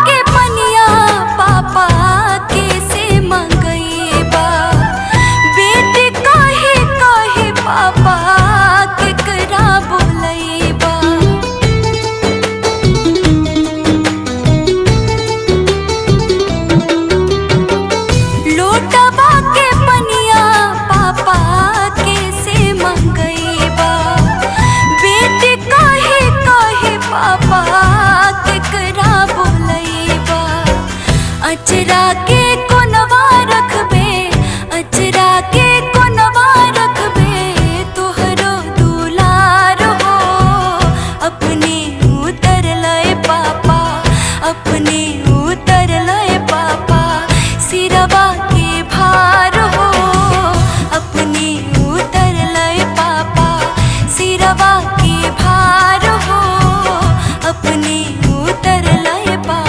के पनिया पापा के से मंगईबा। बेटी काहे काहे पापा केकरा बोलईबा। लोटवा के पनिया पापा के से मंगईबा। बेटी काहे काहे पापा केकरा बोलईबा। अचरा के